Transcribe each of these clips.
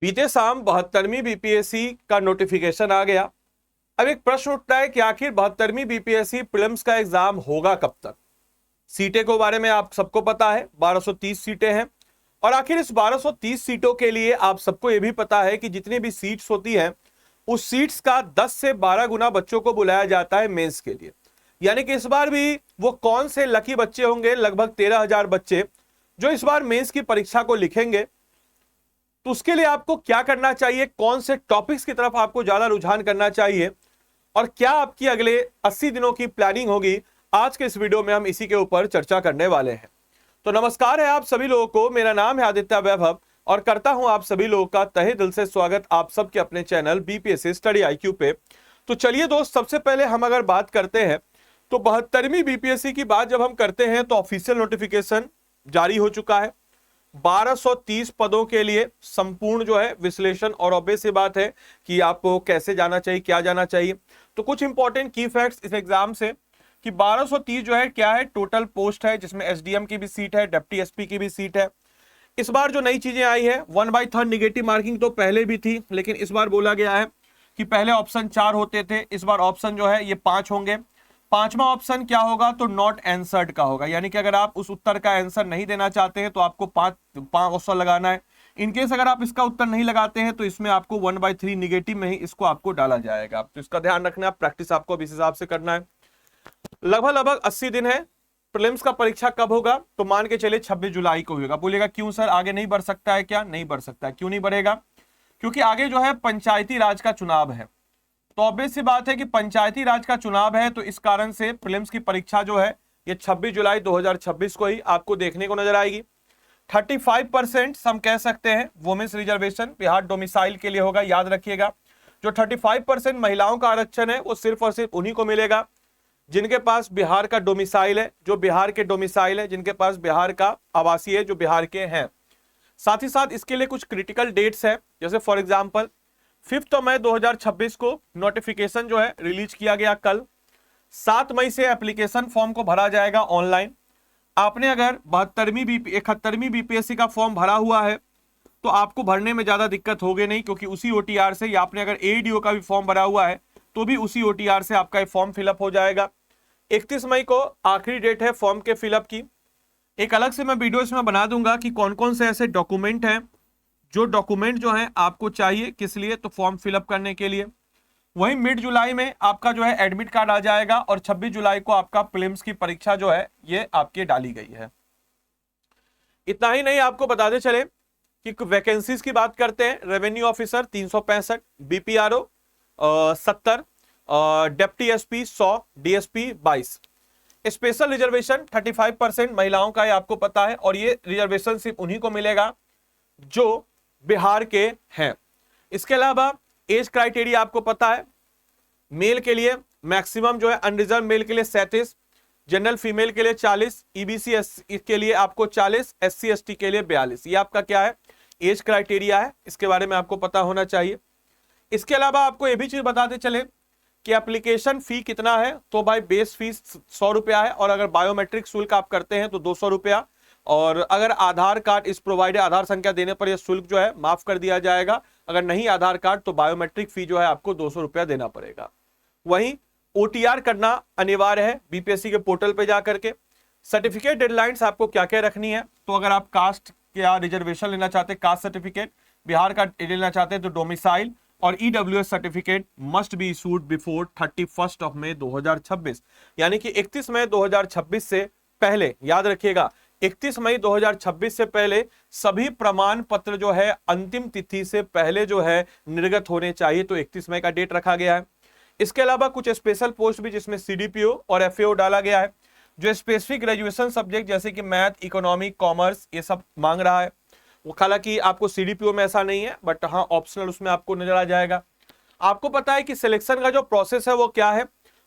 बीते शाम 72वीं बीपीएससी का नोटिफिकेशन आ गया। अब एक प्रश्न उठता है कि आखिर 72वीं बीपीएससी प्रीलिम्स का एग्जाम होगा कब तक। सीटें के बारे में आप सबको पता है, 1230 सीटें हैं। और आखिर इस 1230 सीटों के लिए आप सबको यह भी पता है कि जितनी भी सीट्स होती हैं उस सीट्स का 10 से 12 गुना बच्चों को बुलाया जाता है मेंस के लिए। यानी कि इस बार भी वो कौन से लकी बच्चे होंगे, लगभग 13,000 बच्चे जो इस बार मेंस की परीक्षा को लिखेंगे। तो उसके लिए आपको क्या करना चाहिए, कौन से टॉपिक्स की तरफ आपको ज्यादा रुझान करना चाहिए और क्या आपकी अगले 80 दिनों की प्लानिंग होगी, आज के इस वीडियो में हम इसी के ऊपर चर्चा करने वाले हैं। तो नमस्कार है आप सभी लोगों को, मेरा नाम है आदित्य वैभव और करता हूं आप सभी लोगों का तहे दिल से स्वागत आप सबके अपने चैनल बीपीएससी स्टडी आईक्यू पे। तो चलिए दोस्त, सबसे पहले हम अगर बात करते हैं तो 72वीं बीपीएससी की बात जब हम करते हैं तो ऑफिशियल नोटिफिकेशन जारी हो चुका है। 1230 पदों के लिए संपूर्ण जो है विश्लेषण, और ऑब्वियस सी बात है कि आपको कैसे जाना चाहिए, क्या जाना चाहिए। तो कुछ इंपॉर्टेंट की फैक्ट्स इस एग्जाम से कि 1230 जो है क्या है, टोटल पोस्ट है जिसमें एसडीएम की भी सीट है, डिप्टी एसपी की भी सीट है। इस बार जो नई चीजें आई है, 1/3 निगेटिव मार्किंग तो पहले भी थी, लेकिन इस बार बोला गया है कि पहले ऑप्शन 4 होते थे, इस बार ऑप्शन जो है ये 5 होंगे। पांचवा ऑप्शन क्या होगा, तो नॉट आंसर्ड का होगा, यानी कि अगर आप उस उत्तर का आंसर नहीं देना चाहते हैं तो आपको पांच ऑप्शन लगाना है। इनकेस अगर आप इसका उत्तर नहीं लगाते हैं तो इसमें आपको 1/3 निगेटिव में ही इसको आपको डाला जाएगा। तो इसका ध्यान रखना, प्रैक्टिस आपको इस हिसाब से करना है। लगभग 80 दिन है। प्रीलिम्स का परीक्षा कब होगा, तो मान के चले 26 जुलाई को होगा। बोलेगा क्यों सर, आगे नहीं बढ़ सकता है क्या? नहीं बढ़ सकता है। क्यों नहीं बढ़ेगा? क्योंकि आगे जो है पंचायती राज का चुनाव है। तो ऑब्वियस सी बात है कि पंचायती राज का चुनाव है, तो इस कारण से प्रीलिम्स की परीक्षा जो है ये 26 जुलाई 2026 को ही आपको देखने को नजर आएगी। 35% हम कह सकते हैं वुमेन्स रिजर्वेशन बिहार डोमिसाइल के लिए होगा। याद रखिएगा, जो 35% महिलाओं का आरक्षण है वो सिर्फ और सिर्फ उन्हीं को मिलेगा जिनके पास बिहार का डोमिसाइल है, जो बिहार के डोमिसाइल है, जिनके पास बिहार का आवासीय है, जो बिहार के हैं। साथ ही साथ इसके लिए कुछ क्रिटिकल डेट्स है, जैसे फॉर एग्जाम्पल 5 मई 2026 को नोटिफिकेशन जो है रिलीज किया गया कल। 7 मई से एप्लीकेशन फॉर्म को भरा जाएगा ऑनलाइन। आपने अगर 71वीं बीपीएससी का फॉर्म भरा हुआ है तो आपको भरने में ज्यादा दिक्कत होगी नहीं, क्योंकि उसी ओटीआर से, या आपने अगर एडीओ का भी फॉर्म भरा हुआ है तो भी उसी ओटीआर से आपका फॉर्म फिलअप हो जाएगा। 31 मई को आखिरी डेट है फॉर्म के फिलअप की। एक अलग से मैं वीडियो इसमें बना दूंगा कि कौन कौन से ऐसे डॉक्यूमेंट हैं जो डॉक्यूमेंट जो है आपको चाहिए, किस लिए, तो फॉर्म फिलअप करने के लिए। वहीं मिड जुलाई में आपका जो है एडमिट कार्ड आ जाएगा और 26 जुलाई को आपका प्रीलिम्स की परीक्षा जो है ये आपकी डाली गई है। इतना ही नहीं, आपको बताते चले कि वैकेंसीज की बात करते हैं। Revenue officer 365, BPRO 70, deputy SP 100, DSP 22। Special reservation 35% महिलाओं का है, आपको पता है, और ये रिजर्वेशन सिर्फ उन्हीं को मिलेगा जो बिहार के हैं। इसके अलावा एज क्राइटेरिया आपको पता है, मेल के लिए मैक्सिमम जो है अनरिजर्व मेल के लिए 37, जनरल फीमेल के लिए 40, ईबीसी के लिए आपको 40, एससी एसटी के लिए 42। ये आपका क्या है, एज क्राइटेरिया है, इसके बारे में आपको पता होना चाहिए। इसके अलावा आपको ये भी चीज बताते चले कि एप्लीकेशन फी कितना है, तो भाई बेस फीस 100 रुपया है, और अगर बायोमेट्रिक शुल्क आप करते हैं तो 200 रुपया, और अगर आधार कार्ड इस प्रोवाइडेड आधार संख्या देने पर यह शुल्क जो है माफ कर दिया जाएगा। अगर नहीं आधार कार्ड तो बायोमेट्रिक फी जो है आपको 200 रुपया देना पड़ेगा। वहीं ओटीआर करना अनिवार्य है बीपीएससी के पोर्टल पे जाकर के। सर्टिफिकेट डेडलाइंस आपको क्या क्या रखनी है, तो अगर आप कास्ट या रिजर्वेशन लेना चाहते हैं कास्ट सर्टिफिकेट, बिहार का लेना चाहते हैं तो डोमिसाइल, और EWS certificate must be issued before 31 मई 2026, यानी कि 31 मई 2026 से पहले। याद रखिएगा, 31 मई 2026 से पहले सभी प्रमाण पत्र जो है अंतिम तिथि से पहले जो है निर्गत होने चाहिए, तो 31 मई का डेट रखा गया है। इसके अलावा कुछ स्पेशल पोस्ट भी जिसमें सीडीपीओ और एफएओ डाला गया है, जो स्पेसिफिक ग्रेजुएशन सब्जेक्ट जैसे कि मैथ, इकोनॉमी, कॉमर्स ये सब मांग रहा है। वो हालांकि आपको सीडीपीओ में ऐसा नहीं है, बट हाँ ऑप्शनल उसमें आपको नजर आ जाएगा। आपको पता है कि सिलेक्शन का जो प्रोसेस है वो क्या है,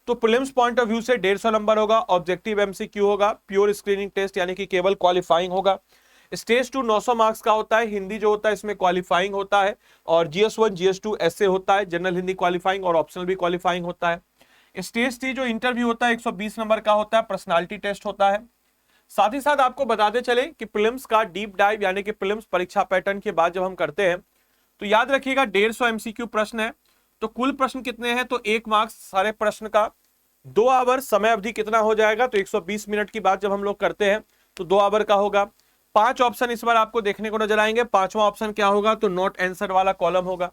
तो प्रीलिम्स पॉइंट ऑफ व्यू से 150 नंबर होगा, ऑब्जेक्टिव एमसीक्यू होगा, प्योर स्क्रीनिंग टेस्ट यानी कि केवल क्वालिफाइंग होगा। स्टेज 2 900 मार्क्स का होता है, हिंदी जो होता है इसमें क्वालिफाइंग होता है, और GS1 GS2 ऐसे होता है, जनरल हिंदी क्वालिफाइंग और ऑप्शनल भी क्वालिफाइंग होता है। स्टेज 3 जो इंटरव्यू होता है 120 नंबर का होता है, पर्सनालिटी टेस्ट होता है। साथ ही साथ आपको बताते चले कि प्रीलिम्स का डीप डाइव यानी कि प्रीलिम्स परीक्षा पैटर्न की बात जब हम करते हैं तो याद रखिएगा 150 एमसीक्यू प्रश्न है। तो कुल प्रश्न कितने हैं, तो 1 मार्क्स सारे प्रश्न का। 2 आवर समय अवधि कितना हो जाएगा, तो 120 मिनट की बात जब हम लोग करते हैं तो 2 आवर का होगा। 5 ऑप्शन इस बार आपको देखने को नजर आएंगे। 5वां ऑप्शन क्या होगा, तो नॉट आंसर वाला कॉलम होगा।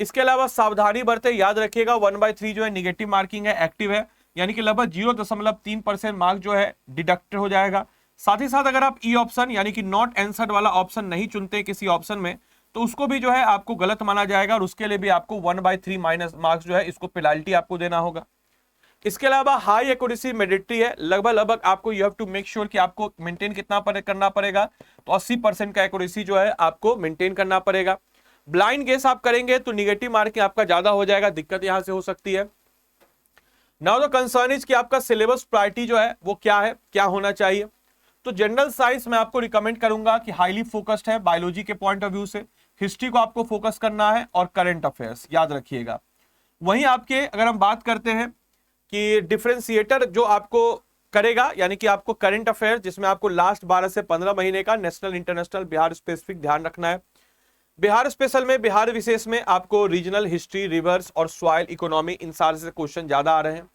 इसके अलावा सावधानी बरते, याद रखिएगा 1/3 जो है निगेटिव मार्किंग है, एक्टिव है, यानी कि लगभग 0.3% मार्क जो है डिडक्ट हो जाएगा। साथ ही साथ अगर आप ई ऑप्शन यानी कि नॉट आंसर्ड वाला ऑप्शन नहीं चुनते किसी ऑप्शन में, तो उसको भी जो है आपको गलत माना जाएगा और उसके लिए भी आपको 1/3 माइनस मार्क्स जो है इसको पेनाल्टी आपको देना होगा। इसके अलावा हाई एक्यूरेसी मैंडेटरी है, लगभग आपको you have to make sure कि आपको मेंटेन कितना करना पड़ेगा, तो 80% का एक्यूरेसी जो है आपको मेंटेन करना पड़ेगा। ब्लाइंड गेस आप करेंगे तो निगेटिव मार्किंग आपका ज्यादा हो जाएगा, दिक्कत यहां से हो सकती है। नाउ द कंसर्न इज कि आपका सिलेबस प्रायोरिटी जो है वो क्या है, क्या होना चाहिए। तो जनरल साइंस मैं आपको रिकमेंड करूंगा कि हाईली फोकस्ड है बायोलॉजी के पॉइंट ऑफ व्यू से। हिस्ट्री को आपको फोकस करना है और करंट अफेयर्स याद रखिएगा। वहीं आपके अगर हम बात करते हैं कि डिफरेंशिएटर जो आपको करेगा, यानी कि आपको करंट अफेयर जिसमें आपको लास्ट 12 से 15 महीने का नेशनल इंटरनेशनल बिहार स्पेसिफिक ध्यान रखना है। बिहार स्पेशल में, बिहार विशेष में आपको रीजनल हिस्ट्री, रिवर्स और सॉइल इकोनॉमी, इन सारे से क्वेश्चन ज्यादा आ रहे हैं।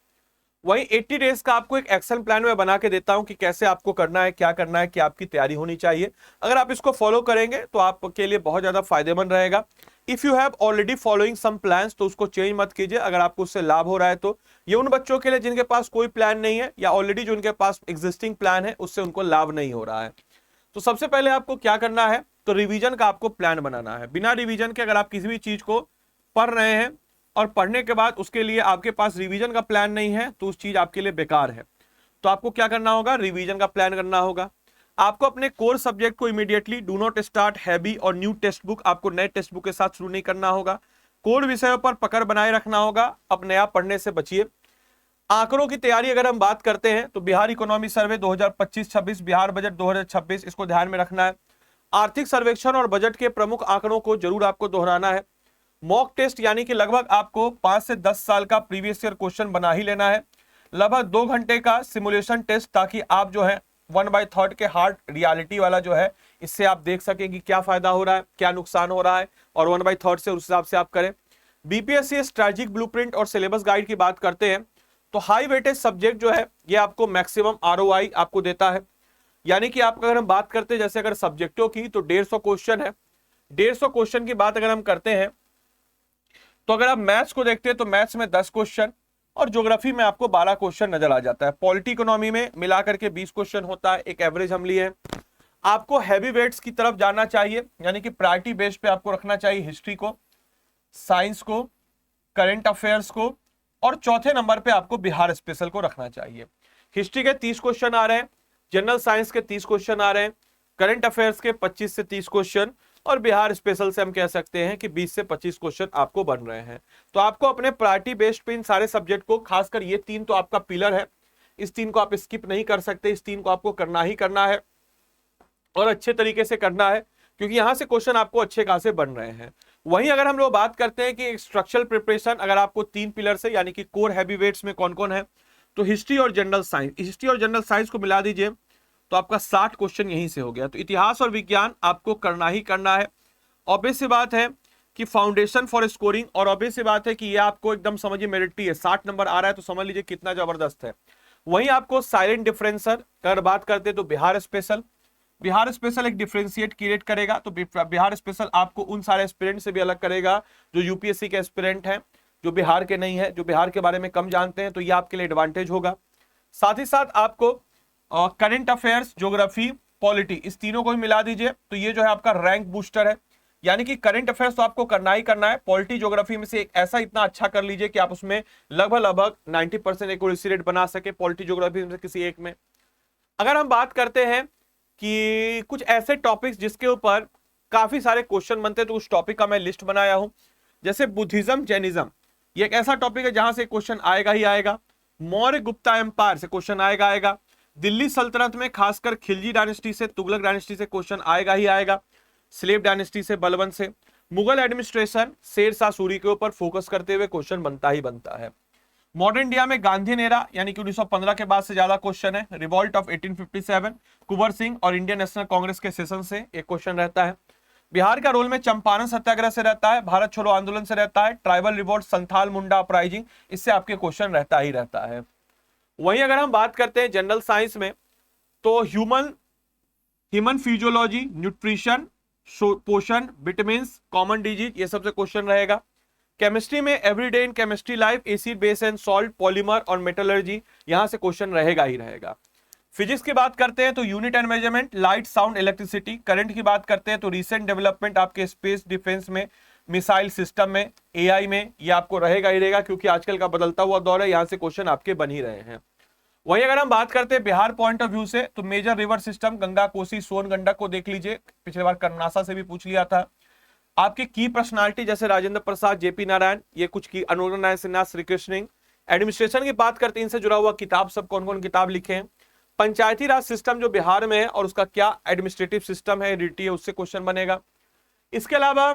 वहीं 80 डेज का आपको एक एक्शन प्लान में बना के देता हूं कि कैसे आपको करना है, क्या करना है, क्या आपकी तैयारी होनी चाहिए। अगर आप इसको फॉलो करेंगे तो आपके लिए बहुत ज्यादा फायदेमंद रहेगा। If you have already following some plans तो उसको चेंज मत कीजिए, अगर आपको उससे लाभ हो रहा है तो। ये उन बच्चों के लिए जिनके पास कोई प्लान नहीं है या ऑलरेडी जो उनके पास एग्जिस्टिंग प्लान है उससे उनको लाभ नहीं हो रहा है। तो सबसे पहले आपको क्या करना है, तो रिवीजन का आपको प्लान बनाना है। बिना रिवीजन के अगर आप किसी भी चीज को पढ़ रहे हैं और पढ़ने के बाद उसके लिए आपके पास रिवीजन का प्लान नहीं है तो उस चीज आपके लिए बेकार है। तो आपको क्या करना होगा, रिवीजन का प्लान करना होगा। आपको अपने कोर सब्जेक्ट को immediately do not start heavy और न्यू टेक्स्ट बुक, आपको नए टेक्स्ट बुक के साथ शुरू नहीं करना होगा। कोर विषयों पर पकड़ बनाए रखना होगा, अब नया पढ़ने से बचिए। आंकड़ों की तैयारी अगर हम बात करते हैं तो Bihar economy survey 2025-26, Bihar budget 2026, इसको ध्यान में रखना है। आर्थिक सर्वेक्षण और बजट के प्रमुख आंकड़ों को जरूर आपको दोहराना है। मॉक टेस्ट यानी कि लगभग आपको 5 से 10 साल का प्रीवियस ईयर क्वेश्चन बना ही लेना है। लगभग 2 घंटे का सिमुलेशन टेस्ट, ताकि आप जो है 1/3 के हार्ड रियलिटी वाला जो है इससे आप देख सकें कि क्या फायदा हो रहा है, क्या नुकसान हो रहा है, और 1/3 से उस हिसाब से आप करें। बीपीएससी स्ट्रेटेजिक ब्लूप्रिंट और सिलेबस गाइड की बात करते हैं तो हाई वेटेज सब्जेक्ट जो है ये आपको मैक्सिमम आरओआई आपको देता है। यानी कि आप अगर हम बात करते हैं जैसे अगर सब्जेक्टों की तो 150 क्वेश्चन है। 150 क्वेश्चन की बात अगर हम करते हैं तो अगर आप मैथ्स को देखते हैं तो मैथ्स में 10 क्वेश्चन और ज्योग्राफी में आपको 12 क्वेश्चन नजर आ जाता है। पॉलिटी इकोनॉमी में मिलाकर के 20 क्वेश्चन होता है, एक एवरेज हम लिए। आपको हैवी वेट्स की तरफ जाना चाहिए, यानी कि प्रायोरिटी बेस पे आपको रखना चाहिए हिस्ट्री को, साइंस को, करंट अफेयर्स को, और चौथे नंबर पे आपको बिहार स्पेशल को रखना चाहिए। हिस्ट्री के 30 क्वेश्चन आ रहे हैं, जनरल साइंस के 30 क्वेश्चन आ रहे हैं, करंट अफेयर्स के 25 से 30 क्वेश्चन, और बिहार स्पेशल से हम कह सकते हैं कि 20 से 25 क्वेश्चन आपको बन रहे हैं। तो आपको अपने प्रायोरिटी बेस्ड पे इन सारे सब्जेक्ट को, खासकर ये 3 तो आपका पिलर है, इस 3 को आप स्किप नहीं कर सकते, इस 3 को आपको करना ही करना है और अच्छे तरीके से करना है, क्योंकि यहां से क्वेश्चन आपको अच्छे खासे बन रहे हैं। वहीं अगर हम लोग बात करते हैं कि स्ट्रक्चरल प्रिपरेशन, अगर आपको 3 पिलर से यानी कि कोर हैवी वेट्स में कौन कौन है, तो हिस्ट्री और जनरल साइंस, हिस्ट्री और जनरल साइंस को मिला दीजिए तो आपका 60 क्वेश्चन यहीं से हो गया। तो इतिहास और विज्ञान आपको करना ही करना है। ऑब्वियस सी बात है कि फाउंडेशन फॉर स्कोरिंग, और ऑब्वियस सी बात है कि ये आपको एकदम समझिए मेरिटरी है, 60 नंबर आ रहा है तो समझ लीजिए कितना जबरदस्त है। वहीं आपको साइलेंट डिफरेंसर अगर बात करते हैं तो बिहार स्पेशल, बिहार स्पेशल एक डिफरेंशिएट क्रिएट करेगा। तो बिहार स्पेशल आपको उन सारे एस्पिरेंट से भी अलग करेगा जो यूपीएससी के एस्पिरेंट हैं, जो बिहार के नहीं है, जो बिहार के बारे में कम जानते हैं, तो ये आपके लिए एडवांटेज होगा। साथ ही साथ आपको करंट अफेयर्स, ज्योग्राफी, पॉलिटी, इस तीनों को भी मिला दीजिए तो ये जो है आपका रैंक बूस्टर है। यानी कि करंट अफेयर्स तो आपको करना ही करना है, पॉलिटी ज्योग्राफी में से एक ऐसा इतना अच्छा कर लीजिए कि आप उसमें लगभग 90% एक्यूरेसी रेट बना सके, पॉलिटी ज्योग्राफी में से किसी एक में। अगर हम बात करते हैं कि कुछ ऐसे टॉपिक्स जिसके ऊपर काफी सारे क्वेश्चन बनते हैं, तो उस टॉपिक का मैं लिस्ट बनाया हूं। जैसे बुद्धिज्म, जैनिज्म, ये एक ऐसा टॉपिक है जहां से क्वेश्चन आएगा ही आएगा। मौर्य गुप्ता एम्पायर से क्वेश्चन आएगा। दिल्ली सल्तनत में खासकर खिलजी डायनेस्टी से, तुगलक डायनेस्टी से क्वेश्चन आएगा ही आएगा। स्लेव डायनेस्टी से, बलबन से, मुगल एडमिनिस्ट्रेशन, शेर शाह सूरी के ऊपर फोकस करते हुए क्वेश्चन बनता ही बनता है। मॉडर्न इंडिया में गांधी एरा यानी कि 1915 के बाद से ज्यादा क्वेश्चन है। रिवॉल्ट ऑफ 1857, कुंवर सिंह और इंडियन नेशनल कांग्रेस के सेशन से एक क्वेश्चन रहता है। बिहार का रोल में चंपारण सत्याग्रह से रहता है, भारत छोड़ो आंदोलन से रहता है, ट्राइबल रिवोल्ट, संथाल मुंडा अपराइजिंग, इससे आपके क्वेश्चन रहता ही रहता है। वहीं अगर हम बात करते हैं जनरल साइंस में, तो ह्यूमन फिजियोलॉजी, न्यूट्रिशन, पोषण, विटामिन, कॉमन डिजीज, ये सबसे क्वेश्चन रहेगा। केमिस्ट्री में everyday in chemistry life, acid base and salt, polymer और मेटलर्जी, यहां से क्वेश्चन रहेगा ही रहेगा। फिजिक्स की बात करते हैं तो unit and measurement, light, sound, electricity. Current की बात करते हैं तो रिसेंट डेवलपमेंट आपके स्पेस डिफेंस में, मिसाइल सिस्टम में, एआई में, ये आपको रहेगा ही रहेगा, क्योंकि आजकल का बदलता हुआ दौर है, यहां से क्वेश्चन आपके बन ही रहे हैं। वहीं अगर हम बात करते हैं बिहार पॉइंट ऑफ व्यू से, तो major river system Ganga, Kosi, Son, Gandak को देख लीजिए, पिछले बार कर्नासा से भी पूछ लिया था। आपकी की पर्सनालिटी जैसे राजेंद्र प्रसाद, जेपी नारायण, ये कुछ की, अनुराग नारायण सिन्हा, श्री कृष्ण। एडमिनिस्ट्रेशन की बात करते हैं, इनसे जुड़ा हुआ किताब सब कौन कौन किताब लिखे हैं। पंचायती राज सिस्टम जो बिहार में है और उसका क्या एडमिनिस्ट्रेटिव सिस्टम है, रीटी है, उससे क्वेश्चन बनेगा। इसके अलावा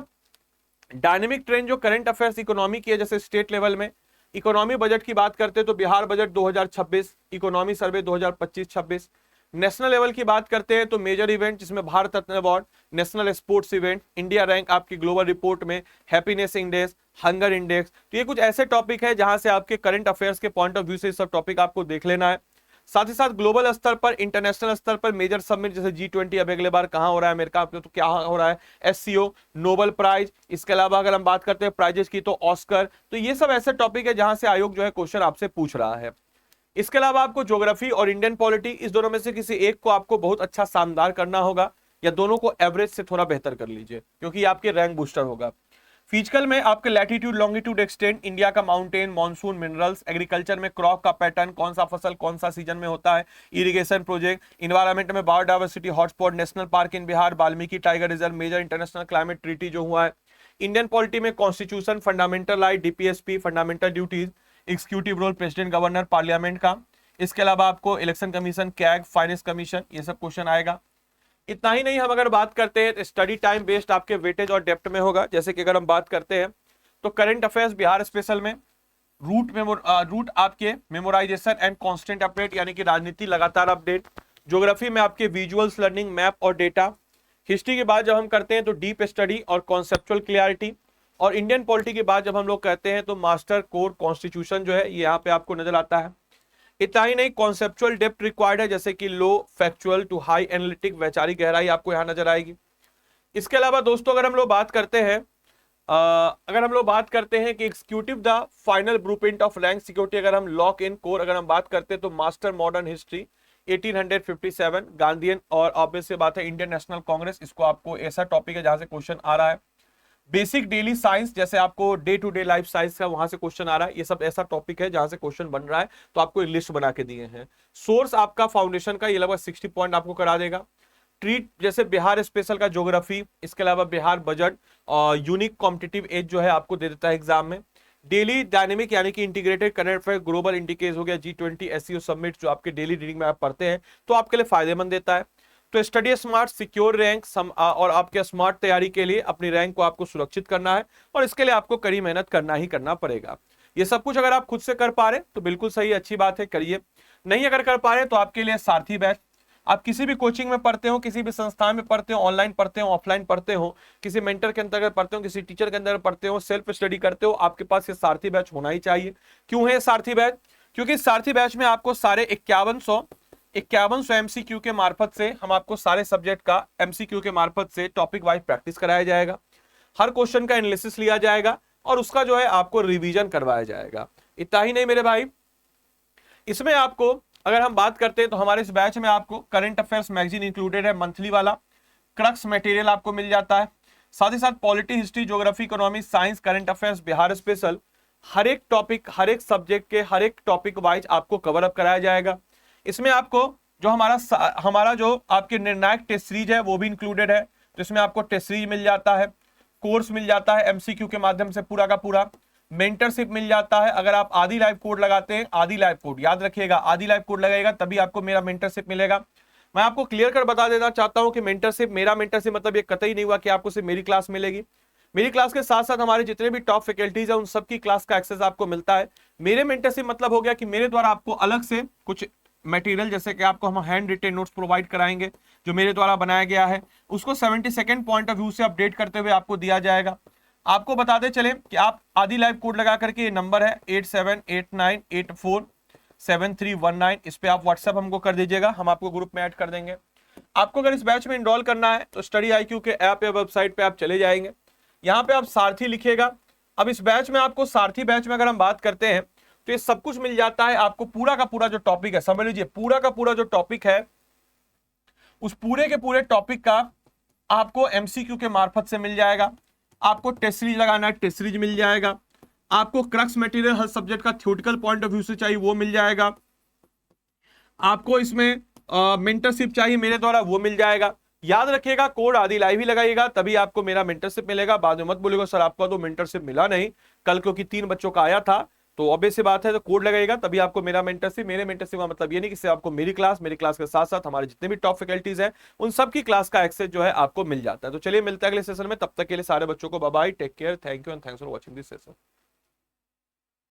डायनेमिक ट्रेंड जो करंट अफेयर्स इकोनॉमी की है, जैसे स्टेट लेवल में इकोनॉमी बजट की बात करते हैं तो Bihar budget 2026, economy survey 2025-26। National level की बात करते हैं तो मेजर इवेंट जिसमें Bharat Ratna award, national sports event, India rank आपकी ग्लोबल रिपोर्ट में, हैप्पीनेस इंडेक्स, हंगर इंडेक्स। तो ये कुछ ऐसे टॉपिक है जहां से आपके करंट अफेयर्स के पॉइंट ऑफ व्यू से सब टॉपिक आपको देख लेना है। साथ ही साथ ग्लोबल स्तर पर, इंटरनेशनल स्तर पर मेजर समिट जैसे G20 अब अगले बार कहां हो रहा है, अमेरिका में, तो क्या हो रहा है, SCO, नोबेल प्राइज। इसके अलावा अगर हम बात करते हैं प्राइजेस की तो ऑस्कर। तो ये सब ऐसे टॉपिक है जहां से आयोग जो है क्वेश्चन आपसे पूछ रहा है। इसके अलावा आपको ज्योग्राफी और इंडियन पॉलिटी, इस दोनों में से किसी एक को आपको बहुत अच्छा शानदार करना होगा, या दोनों को एवरेज से थोड़ा बेहतर कर लीजिए, क्योंकि ये आपके रैंक बूस्टर होगा। फिजिकल में आपके लैटिट्यूड, लॉन्गिट्यूड, एक्सटेंट, इंडिया का माउंटेन, मॉनसून, मिनरल्स। एग्रीकल्चर में क्रॉप का पैटर्न, कौन सा फसल कौन सा सीजन में होता है, इरिगेशन प्रोजेक्ट। इन्वायरमेंट में biodiversity hotspot, national park in Bihar, Valmiki tiger reserve, major international climate treaty जो हुआ है। इंडियन पॉलिटी में constitution, fundamental right, DPSP, fundamental duties, executive role president governor parliament का। इसके अलावा आपको election commission, CAG, finance commission, ये सब क्वेश्चन आएगा। इतना ही नहीं, हम अगर बात करते हैं तो स्टडी टाइम बेस्ड आपके वेटेज और डेप्थ में होगा। जैसे कि अगर हम बात करते हैं तो करंट अफेयर्स बिहार स्पेशल में रूट आपके मेमोराइजेशन एंड कांस्टेंट अपडेट, यानी कि राजनीति लगातार अपडेट। ज्योग्राफी में आपके विजुअल्स लर्निंग, मैप और डेटा। हिस्ट्री के बाद जब हम करते हैं तो डीप स्टडी और कॉन्सेप्चुअल क्लियरिटी। और इंडियन पॉलिटी के बाद जब हम लोग कहते हैं तो मास्टर कोर कॉन्स्टिट्यूशन जो है ये यहाँ पे आपको नजर आता है। इतना ही नहीं, कॉन्सेप्चुअल डेप्थ रिक्वायर्ड है, जैसे कि लो फैक्चुअल टू हाई एनालिटिक, वैचारिक गहराई आपको यहां नजर आएगी। इसके अलावा दोस्तों अगर हम लोग बात करते हैं कि executive the final blueprint of rank security, अगर हम लॉक इन कोर अगर हम बात करते हैं तो मास्टर मॉडर्न हिस्ट्री 1857, गांधीयन, और ऑब्वियस से बात है इंडियन नेशनल कांग्रेस। इसको आपको ऐसा टॉपिक है जहां से क्वेश्चन आ रहा है। बेसिक डेली साइंस, जैसे आपको day to day life science का वहां से क्वेश्चन आ रहा है, ये सब ऐसा टॉपिक है जहां से क्वेश्चन बन रहा है, तो आपको लिस्ट बना के दिए हैं। सोर्स आपका फाउंडेशन का ये लगभग 60 पॉइंट आपको करा देगा। ट्रीट जैसे बिहार स्पेशल का ज्योग्राफी, इसके अलावा बिहार बजट और यूनिक कॉम्पिटिटिव एज जो है आपको दे देता है एग्जाम में। डेली डायनेमिक यानी कि इंटीग्रेटेड करंट अफेयर, ग्लोबल इंडिकेज हो गया, G20, SCO समिट जो आपके डेली रीडिंग में आप पढ़ते हैं तो आपके लिए फायदेमंद देता है। तो स्टडी स्मार्ट, सिक्योर रैंक, और आपके स्मार्ट तैयारी के लिए अपनी रैंक को आपको सुरक्षित करना है, और इसके लिए आपको कड़ी मेहनत करना ही करना पड़ेगा। ये सब कुछ अगर आप खुद से कर पा रहे तो बिल्कुल सही, अच्छी बात है, करिए। नहीं अगर कर पा रहे तो आपके लिए सारथी बैच। आप किसी भी कोचिंग में पढ़ते हो, किसी भी संस्थान में पढ़ते हो, ऑनलाइन पढ़ते हो, ऑफलाइन पढ़ते हो, किसी मेंटर के अंतर्गत पढ़ते हो, किसी टीचर के अंदर पढ़ते हो, सेल्फ स्टडी करते हो, आपके पास ये सारथी बैच होना ही चाहिए। क्यों है सारथी बैच? क्योंकि सारथी बैच में आपको सारे 5100 MCQ के मार्फत से, हम आपको सारे सब्जेक्ट का MCQ के मार्फत से टॉपिक वाइज प्रैक्टिस कराया जाएगा। हर क्वेश्चन का एनालिसिस लिया जाएगा और उसका जो है आपको रिवीजन करवाया जाएगा। इतना ही नहीं मेरे भाई, इसमें आपको अगर हम बात करते हैं तो हमारे इस बैच में आपको करंट अफेयर्स मैगजीन इंक्लूडेड है, मंथली वाला। क्रक्स मटेरियल आपको मिल जाता है। साथ ही साथ polity, history, geography, economy, science, current affairs, Bihar special, हर एक टॉपिक, हर एक सब्जेक्ट के हर एक टॉपिक वाइज आपको कवर अप कराया जाएगा। इसमें आपको जो हमारा जो आपके निर्णायक टेस्ट सीरीज है वो भी इंक्लूडेड है। तो इसमें आपको टेस्ट सीरीज मिल जाता है, कोर्स मिल जाता है MCQ के माध्यम से पूरा का पूरा, मेंटरशिप मिल जाता है। अगर आप आदि लाइव कोड लगाते हैं, आदि लाइव कोड याद रखिएगा, आदि लाइव कोड लगेगा तभी आपको मेरा मेंटरशिप मिलेगा। मैं आपको क्लियर कर बता देना चाहता हूं कि मेरा मेंटरशिप मतलब ये कतई नहीं हुआ कि आपको सिर्फ मेरी क्लास मिलेगी। मेरी क्लास के साथ साथ हमारे जितने भी टॉप फैकल्टीज है उन सबकी क्लास का एक्सेस आपको मिलता है। मेरे मेंटरशिप मतलब हो गया कि मेरे द्वारा आपको अलग से कुछ मटेरियल जैसे कि आपको हम हैंड रिटेन नोट्स प्रोवाइड कराएंगे जो मेरे द्वारा बनाया गया है, उसको 72nd पॉइंट ऑफ व्यू से अपडेट करते हुए आपको दिया जाएगा। आपको बताते चले कि आप आदि लाइव कोड लगा करके, ये नंबर है 8789847319, इस पे आप व्हाट्सएप हमको कर दीजिएगा, हम आपको ग्रुप में ऐड कर देंगे। आपको अगर इस बैच में इनरोल करना है तो स्टडी IQ के ऐप या वेबसाइट पे आप चले जाएंगे, यहाँ पे आप सारथी लिखिएगा। अब इस बैच में आपको सारथी बैच में अगर हम बात करते हैं तो ये सब कुछ मिल जाता है आपको। पूरा का पूरा जो टॉपिक है, समझ लीजिए पूरा का पूरा जो टॉपिक है, उस पूरे के पूरे टॉपिक का आपको MCQ के मार्फत से मिल जाएगा। आपको टेस्ट सीरीज लगाना है, टेस्ट सीरीज मिल जाएगा। आपको क्रक्स मटेरियल हर सब्जेक्ट का थ्योरेटिकल पॉइंट ऑफ व्यू से चाहिए वो मिल जाएगा। आपको इसमें मेंटरशिप चाहिए मेरे द्वारा, वो मिल जाएगा। याद रखिएगा कोड आदि लाइव ही लगाइएगा, तभी आपको मेरा मेंटरशिप मिलेगा। बाद में मत बोलिएगा सर आपका तो मेंटरशिप मिला नहीं कल, क्योंकि 3 बच्चों का आया था। तो ऑब्वियस सी बात है, तो कोड लगाइएगा तभी आपको मेरा मेंटरशिप। मेरे मेंटरशिप का मतलब ये नहीं कि सिर्फ आपको मेरी क्लास के साथ साथ हमारे जितने भी टॉप फैकल्टीज हैं उन सब की क्लास का एक्सेस जो है आपको मिल जाता है। तो चलिए मिलते हैं अगले सेशन में, तब तक के लिए सारे बच्चों को bye bye, take care, thank you and thanks for watching this session.